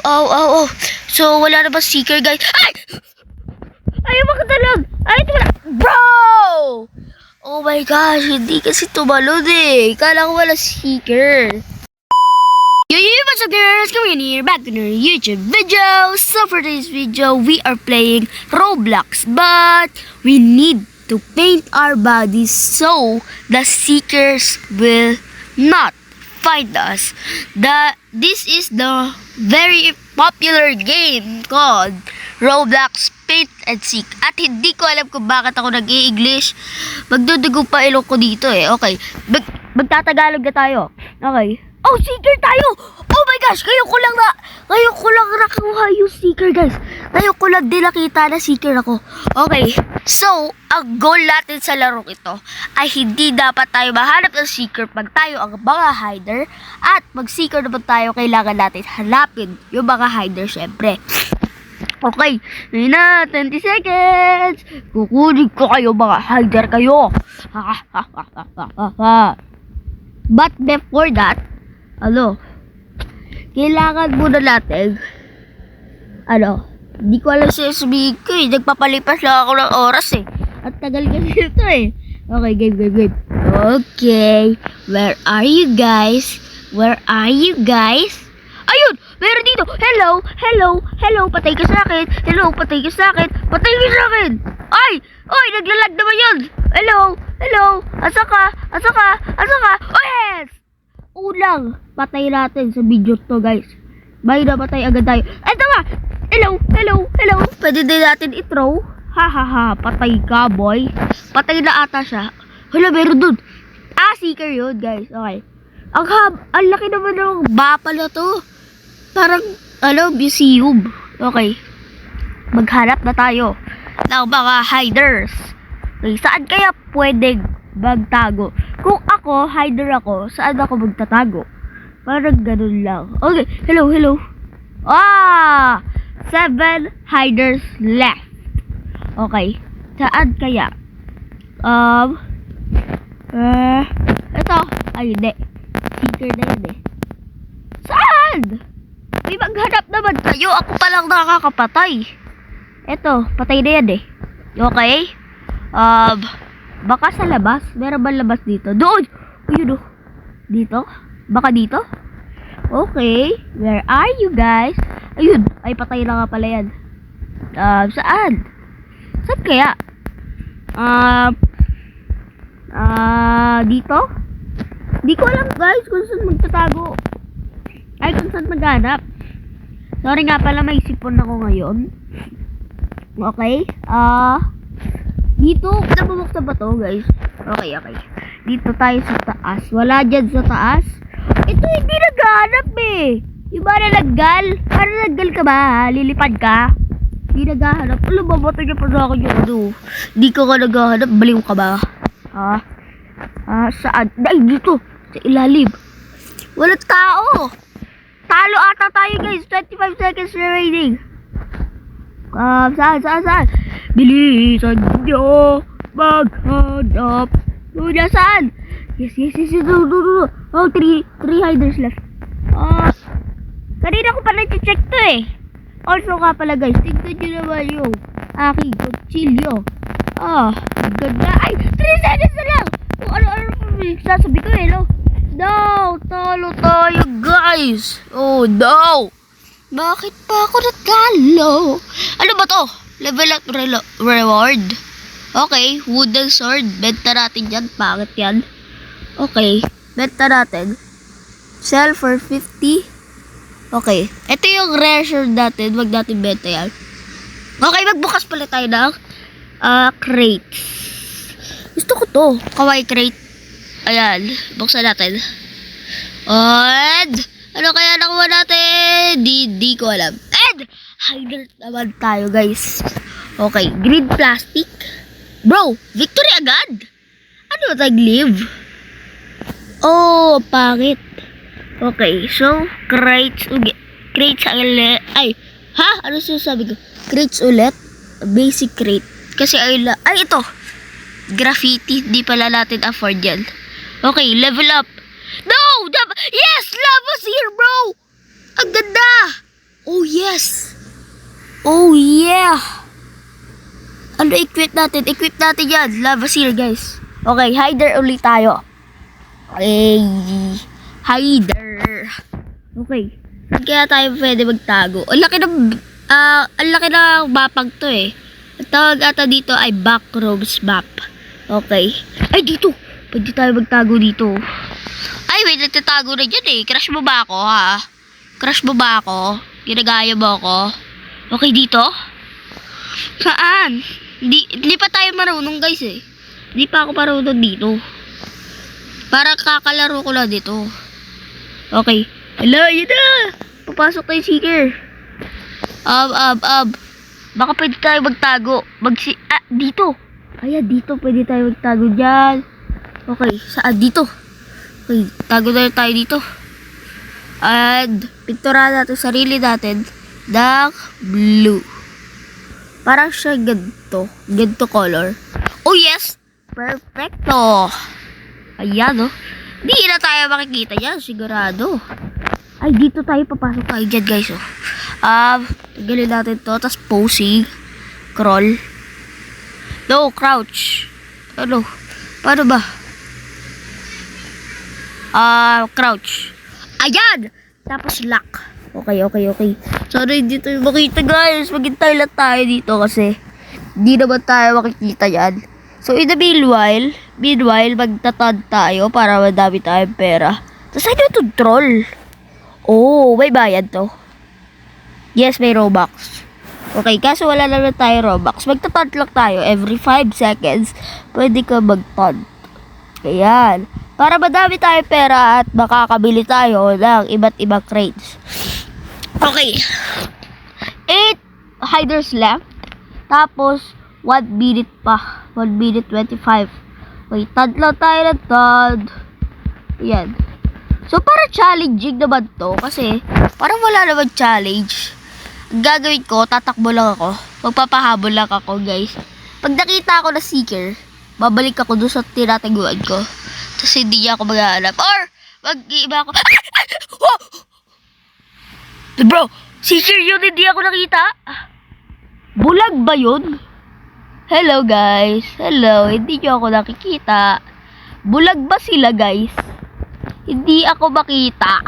Ow. So, wala na ba seeker, guys? Ay! Ayaw makatalog! Ay, wala! Bro! Oh my gosh, hindi kasi tumalon eh. Kala ko wala seeker. Yo, what's up guys? Coming in here back to our YouTube video. So for today's video, we are playing Roblox. But we need to paint our bodies so the seekers will not find us. This is the very popular game called Roblox Paint and Seek. At hindi ko alam kung bakit ako nag-i-English. Magdudugo pa ilong ko dito eh. Okay, magtatagalog na tayo. Okay. Oh, seeker tayo! Oh my gosh! Ngayon ko lang nakuha yung seeker, guys. Ngayon ko lang din nakita na seeker ako. Okay. So, ang goal natin sa larong ito ay hindi dapat tayo mahanap ng seeker pag tayo ang mga hider. At mag-seeker naman tayo, kailangan natin hanapin yung mga hider, syempre. Okay. Ngayon na, 20 seconds. Kukunin ko kayo, mga hider kayo. But before that, kailangan muna natin, hindi ko alam siya sabihin ko eh. Nagpapalipas lang ako ng oras eh. At tagal kasi ito eh. Okay, game. Okay, where are you guys? Ayun! Meron dito! Hello! Patay ka sa akin! Ay! Oy! Naglalag naman yun! Hello! Asa ka? Oh yes! Ulang! Patay natin sa video to, guys. Bye na, patay agad tayo. Eto nga! Hello! Pwede din natin i-throw. Ha. Patay ka, boy. Patay na ata siya. Hala, meron dun. Seeker yun, guys. Okay. Ang laki naman ng mapa na to. Parang, museum. Okay. Maghanap na tayo ng mga hiders. Okay, saan kaya pwedeng magtago? Kung ako, hider ako, saan ako magtatago? Parang ganun lang. Okay, hello. 7 hiders left. Okay, saan kaya? Ito. Ay, hindi. Seeker na yun eh. Saan? May maghanap naman kayo. Ako palang nakakapatay. Ito, patay na yan eh. Okay? Baka sa labas. Meron ba labas dito? Doon! Ayun oh. Dito? Baka dito? Okay. Where are you guys? Ayun. Ay, patay na nga pala yan. Saan? Saan kaya? Dito? Di ko alam guys kung saan magtatago. Ay, kung saan maghanap. Sorry nga pala, may sipon ako ngayon. Okay. Dito, nabubuksan ba to, guys? Okay. Dito tayo sa taas. Wala dyan sa taas. Ito hindi naghahanap eh. Yung ba na naggal? Parang naggal ka ba? Lilipad ka? Hindi naghahanap. Alam ba, bato niya pa sa akin yung Hindi ko ka naghahanap. Baliw ka ba? Saan? Ay, dito. Sa ilalim. Walang tao. Talo ata tayo, guys. 25 seconds remaining. Saan? Bilisan nyo maghanap. Doon saan? Yes. No. Oh, 3 hiders left. Kanina ko pa na-check to eh. Also nga pala guys, tignan nyo naman yung aking kutsilyo. Ganda. Ay, 3 seconds na lang. Kung ano sasabi ko eh, no? No, talo tayo guys. Oh no. Bakit pa ako natalo? Ano ba to? Level up reward. Okay, wooden sword. Benta natin yan. Bakit yan? Okay, benta natin. Sell for 50. Okay, ito yung rare sword natin. Wag natin benta yan. Okay, magbukas pala tayo ng crate. Gusto ko to. Kawaii crate. Ayan, buksan natin. And ano kaya nakuha natin? Di ko alam. And hider naman tayo, guys. Okay, green plastic. Bro, victory agad? Ano tag-live? Oh, pangit. Okay, so crates ulit. Ano sinasabi ko? Crates ulit. Basic crate. Kasi ito. Graffiti, di pala natin afford yan. Okay, level up. No! Yes! Lava's here, bro! Ang ganda! Oh Oh yeah! Ano equip natin? Equip natin yan. Lava seal, guys. Okay, hider ulit tayo. Okay. Hider. Okay. Saan kaya tayo pwede magtago? Ang laki ng mapag to eh. Ang tawag ata dito ay backrooms map. Okay. Ay, dito. Pwede tayo magtago dito. Ay, may nagtatago na dyan eh. Crush mo ba ako, ha? Crush mo ba ako? Ginagaya mo ako? Okay, dito? Saan? Hindi pa tayo marunong, guys eh. Hindi pa ako marunong dito. Para kakalaro ko lang dito. Okay. Hello, yun na! Papasok tayo, seeker. Baka pwede tayo magtago. Dito. Ayan, dito pwede tayo magtago dyan. Okay, saan? Dito. Okay, tago na tayo dito. And, pintura natin sarili natin ng blue. Parang siya ganito. Ganito color. Oh, yes! Perfecto! Ayan, oh. Hindi na tayo makikita yan, sigurado. Ay, dito tayo papasok tayo dyan, guys, oh. Tagalin natin to, tas posing. Crawl. No, crouch. Ano? Paano ba? Crouch. Ayan! Tapos lock. Okay. Sana hindi tayo makita, guys. Maghintay lang tayo dito kasi hindi naman tayo makikita yan. So, in the meanwhile, magtatad tayo para madami tayong pera. Tapos, ano ito? Troll. Oh, may bayad to. Yes, may Robux. Okay, kaso wala naman tayo Robux. Magtatad lang tayo every 5 seconds. Pwede ka magtad. Ayan. Para madami tayong pera at makakabili tayo ng iba't ibang crates. Okay. 8 hiders left. Tapos, 1 minute pa. 1 minute 25. Wait, tad lang tayo ng tad. Ayan. So, para challenging naman to. Kasi, parang wala naman challenge. Ang gagawin ko, tatakbo lang ako. Magpapahabol lang ako, guys. Pag nakita ako na seeker, babalik ako doon sa tinataguan ko. Tapos, hindi niya ako maghahanap. Or, mag-iiba ako. Bro, seeker yun, hindi ako nakita. Bulag ba yun? Hello, guys. Hello, hindi nyo ako nakikita. Bulag ba sila, guys? Hindi ako makita.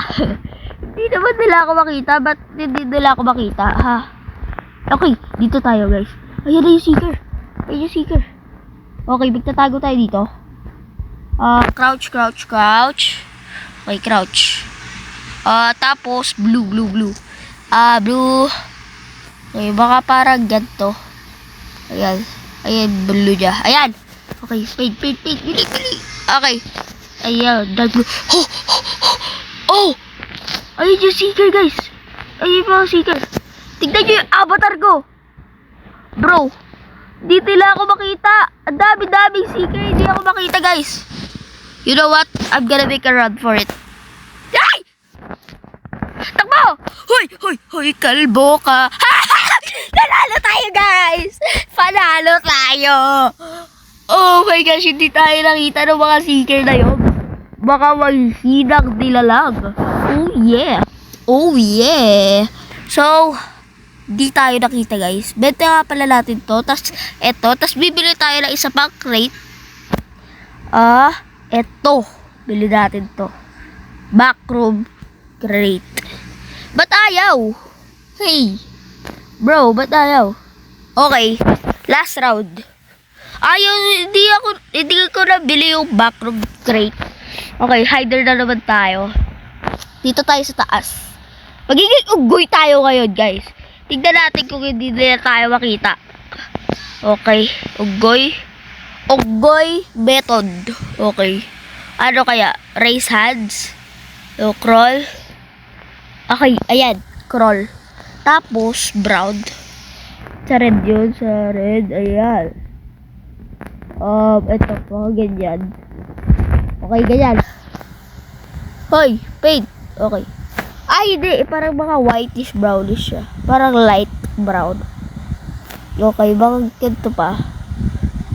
Hindi naman nila ako makita. Ba't hindi nila ako makita, ha? Okay, dito tayo, guys. Ayan na yung seeker. Ayan yung seeker. Okay, magtatago tayo dito. Crouch. Okay, crouch. Tapos, blue. Blue. Okay, baka parang ganito. Ayan, blue niya. Ayan. Okay, paint. Bili. Okay. Ayan, dark blue. Oh! Ayun yung seeker, guys. Ayun yung seeker. Tignan nyo yung avatar ko. Bro, di nila ako makita. Ang dami-daming seeker, hindi ako makita, guys. You know what? I'm gonna make a run for it. Ay! Takbo! Hoy, kalbo ka. Panalo tayo, guys! Panalo tayo! Oh my gosh, hindi tayo nakita ng mga seeker na yun. Baka maghinang dilalag. Oh yeah! So, di tayo nakita, guys. Benta nga pala natin to. Tas bibili tayo ng isa pang crate. Eto. Bili natin to. Backroom crate. Ba't ayaw? Hey! Bro, ba't ayaw? Okay. Last round. Ayaw, hindi ko nabili yung backroom crate. Okay, hider na naman tayo. Dito tayo sa taas. Magiging unggoy tayo ngayon, guys. Tignan natin kung hindi na tayo makita. Okay, unggoy method. Okay. Ano kaya? Raise hands. So, crawl. Okay, ayan. Crawl. Tapos, brown. Sa red yun. Sa red, ayan. Ito po, ganyan. Okay, ganyan. Hoy, paint. Okay. Ay, hindi. Parang mga whitish brownish siya. Parang light brown. Okay, baka ganito pa.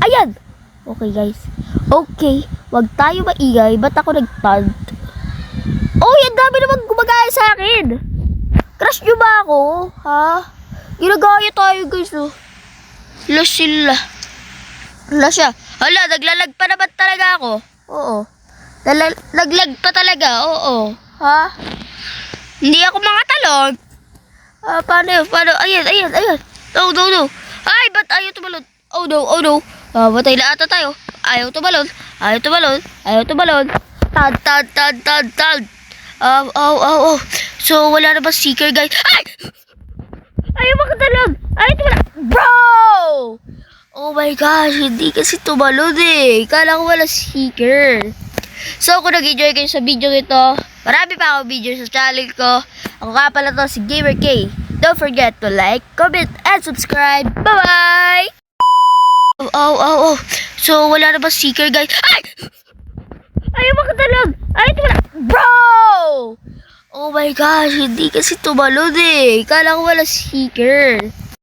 Ayan! Okay, guys. Okay, wag tayo maingay. Ba't ako nag-taunt? Oh, yan dami naman gumagaya sa akin. Crush nyo ba ako? Ha? Ginagaya tayo guys oh. Wala sila. Wala siya. Hala, naglalag pa naman talaga ako. Oo. Naglag pa talaga, oo. Ha? Hindi ako makatalon. Paano yun? Paano? Ayan. No. Ay, ba't ayaw tumalon? Oh no. Batay na ata tayo. Ayaw tumalon. Tad. So, wala na ba seeker, guys? Ay! Ayaw makatalon. Ayaw tumalon. Bro! Oh my gosh, hindi kasi tumalon eh. Kala ko wala seeker. So, kung nag-enjoy kayo sa video ito, marami pa ako video sa channel ko. Ako nga pala to si Gamer K. Don't forget to like, comment, and subscribe. Bye-bye! Oh. So, wala na ba seeker, guys? Ay! Ayaw makatalon. Ayaw tumalon. Bro! Oh my gosh, hindi kasi tumalon eh. Kala ko wala seeker.